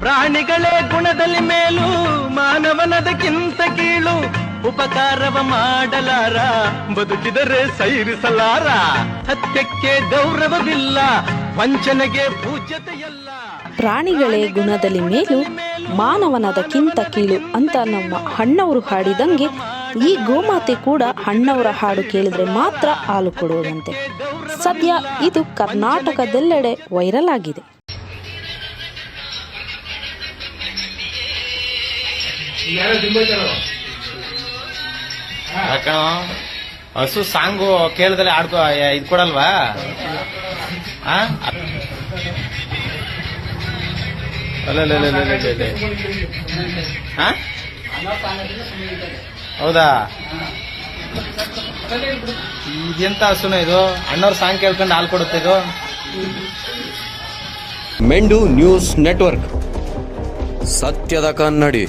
ಪ್ರಾಣಿಗಳೇ ಗುಣದಲ್ಲಿ ಮೇಲು ಮಾನವನದಕ್ಕಿಂತ ಕೀಳು ಉಪಕಾರವ ಮಾಡಲಾರ ಬದುಕಿದರೆ ಸೈರಿಸಲಾರ ಸತ್ಯಕ್ಕೆ ಗೌರವವಿಲ್ಲ ವಂಚನೆಗೆ ಪೂಜ್ಯತೆಯಲ್ಲ. ಪ್ರಾಣಿಗಳೇ ಗುಣದಲ್ಲಿ ಮೇಲು ಮಾನವನದಕ್ಕಿಂತ ಕೀಳು ಅಂತ ನಮ್ಮ ಅಣ್ಣವರು ಹಾಡಿದಂಗೆ ಈ ಗೋಮಾತೆ ಕೂಡ ಅಣ್ಣವರ ಹಾಡು ಕೇಳಿದ್ರೆ ಮಾತ್ರ ಹಾಲು ಕೊಡುವುದಂತೆ. ಸದ್ಯ ಇದು ಕರ್ನಾಟಕದೆಲ್ಲೆಡೆ ವೈರಲ್ ಆಗಿದೆ. ಹಸು ಸಾಂಗು ಕೇಳಿದ್ರೆ ಆಡ್ಕೋ ಇದು ಕೊಡಲ್ವಾ? ಹೌದಾ? ಇದೆಂತ ಹಸುನ ಇದು? ಅಣ್ಣವ್ರ ಸಾಂಗ್ ಕೇಳ್ಕೊಂಡು ಹಾಲು ಕೊಡುತ್ತೆ ಇದು. ಮೆಂಡು ನ್ಯೂಸ್ ನೆಟ್ವರ್ಕ್, ಸತ್ಯದ ಕನ್ನಡಿ.